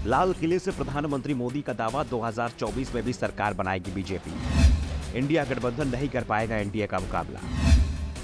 लाल किले से प्रधानमंत्री मोदी का दावा, 2024 में भी सरकार बनाएगी बीजेपी। इंडिया गठबंधन नहीं कर पाएगा एनडीए का मुकाबला।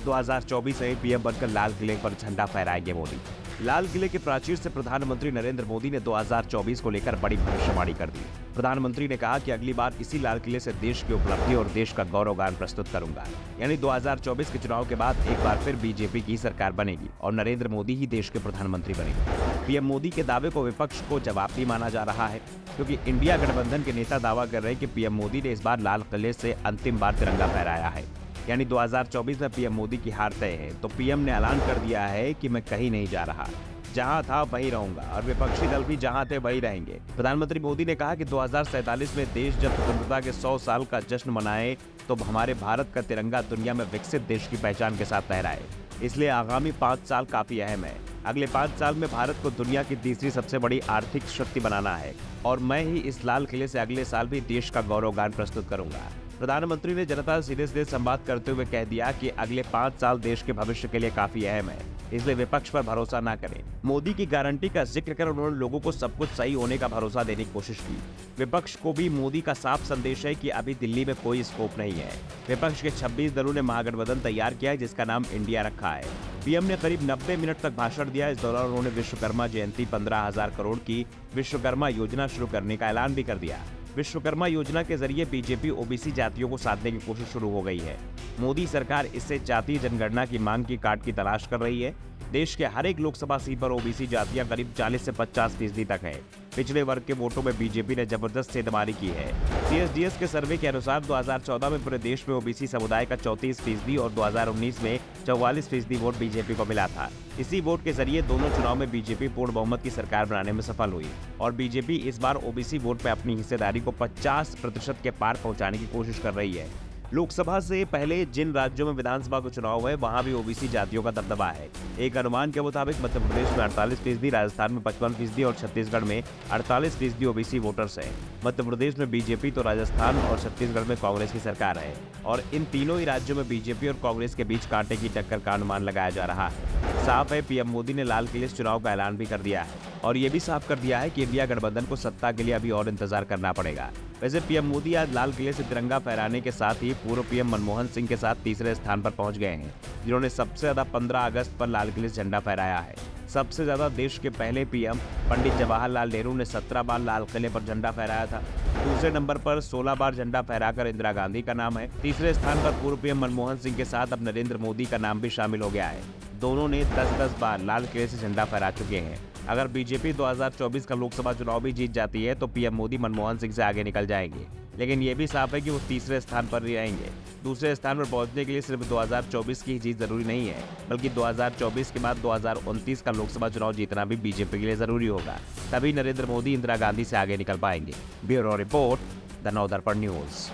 2024 में पीएम बनकर लाल किले पर झंडा फहराएंगे मोदी। लाल किले के प्राचीर से प्रधानमंत्री नरेंद्र मोदी ने 2024 को लेकर बड़ी भविष्यवाणी कर दी। प्रधानमंत्री ने कहा कि अगली बार इसी लाल किले से देश की उपलब्धि और देश का गौरवगान प्रस्तुत करूंगा। यानी 2024 के चुनाव के बाद एक बार फिर बीजेपी की सरकार बनेगी और नरेंद्र मोदी ही देश के प्रधानमंत्री बनेंगे। पीएम मोदी के दावे को विपक्ष को जवाबी माना जा रहा है, क्योंकि इंडिया गठबंधन के नेता दावा कर रहे हैं कि पीएम मोदी ने इस बार लाल किले से अंतिम बार तिरंगा फहराया है। यानी 2024 में पीएम मोदी की हार तय है। तो पीएम ने ऐलान कर दिया है कि मैं कहीं नहीं जा रहा, जहां था वहीं रहूंगा और विपक्षी दल भी जहां थे वहीं रहेंगे। प्रधानमंत्री मोदी ने कहा कि 2047 में देश जब स्वतंत्रता के 100 साल का जश्न मनाए तो हमारे भारत का तिरंगा दुनिया में विकसित देश की पहचान के साथ लहराए। इसलिए आगामी 5 साल काफी अहम है। अगले 5 साल में भारत को दुनिया की तीसरी सबसे बड़ी आर्थिक शक्ति बनाना है और मैं ही इस लाल किले से अगले साल भी देश का गौरवगान प्रस्तुत करूंगा। प्रधानमंत्री ने जनता से सीधे संवाद करते हुए कह दिया कि अगले 5 साल देश के भविष्य के लिए काफी अहम है, इसलिए विपक्ष पर भरोसा न करें। मोदी की गारंटी का जिक्र कर उन्होंने लोगों को सब कुछ सही होने का भरोसा देने की कोशिश की। विपक्ष को भी मोदी का साफ संदेश है कि अभी दिल्ली में कोई स्कोप नहीं है। विपक्ष के 26 दलों ने महागठबंधन तैयार किया है, जिसका नाम इंडिया रखा है। पीएम ने करीब 90 मिनट तक भाषण दिया। इस दौरान उन्होंने विश्वकर्मा जयंती 15,000 करोड़ की विश्वकर्मा योजना शुरू करने का ऐलान भी कर दिया। विश्वकर्मा योजना के जरिए बीजेपी ओबीसी जातियों को साधने की कोशिश शुरू हो गई है। मोदी सरकार इससे जातीय जनगणना की मांग की काट की तलाश कर रही है। देश के हर एक लोकसभा सीट पर ओबीसी जातियां करीब 40 से 50% तक है। पिछड़े वर्ग के वोटों में बीजेपी ने जबरदस्त सेंधमारी की है। सीएसडीएस के सर्वे के अनुसार 2014 में पूरे देश में ओबीसी समुदाय का 34% और 2019 में 44% वोट बीजेपी को मिला था। इसी वोट के जरिए दोनों चुनाव में बीजेपी पूर्ण बहुमत की सरकार बनाने में सफल हुई और बीजेपी इस बार ओबीसी वोट में अपनी हिस्सेदारी को 50% के पार पहुंचाने की कोशिश कर रही है। लोकसभा से पहले जिन राज्यों में विधानसभा का चुनाव है वहां भी ओबीसी जातियों का दबदबा है। एक अनुमान के मुताबिक मध्य प्रदेश में 48%, राजस्थान में 55% और छत्तीसगढ़ में 48% ओबीसी वोटर्स हैं। मध्य प्रदेश में बीजेपी तो राजस्थान और छत्तीसगढ़ में कांग्रेस की सरकार है और इन तीनों ही राज्यों में बीजेपी और कांग्रेस के बीच कांटे की टक्कर का अनुमान लगाया जा रहा है। साफ है, पीएम मोदी ने लाल किले से चुनाव का ऐलान भी कर दिया है और ये भी साफ कर दिया है कि इंडिया गठबंधन को सत्ता के लिए अभी और इंतजार करना पड़ेगा। वैसे पीएम मोदी आज लाल किले से तिरंगा फहराने के साथ ही पूर्व पीएम मनमोहन सिंह के साथ तीसरे स्थान पर पहुंच गए हैं, जिन्होंने सबसे ज्यादा 15 अगस्त पर लाल किले से झंडा फहराया है। सबसे ज्यादा देश के पहले पीएम पंडित जवाहरलाल नेहरू ने 17 बार लाल किले पर झंडा फहराया था। दूसरे नंबर पर 16 बार झंडा फहराकर इंदिरा गांधी का नाम है। तीसरे स्थान पर पूर्व पीएम मनमोहन सिंह के साथ अब नरेंद्र मोदी का नाम भी शामिल हो गया है। दोनों ने 10-10 बार लाल किले से झंडा फहरा चुके हैं। अगर बीजेपी 2024 का लोकसभा चुनाव भी जीत जाती है तो पीएम मोदी मनमोहन सिंह से आगे निकल जाएंगे, लेकिन ये भी साफ है कि वो तीसरे स्थान पर ही रहेंगे। दूसरे स्थान पर पहुंचने के लिए सिर्फ 2024 की जीत जरूरी नहीं है, बल्कि 2024 के बाद 2029 का लोकसभा चुनाव जीतना भी बीजेपी के लिए जरूरी होगा। तभी नरेंद्र मोदी इंदिरा गांधी से आगे निकल पाएंगे। Bureau report, the Navdarpan news.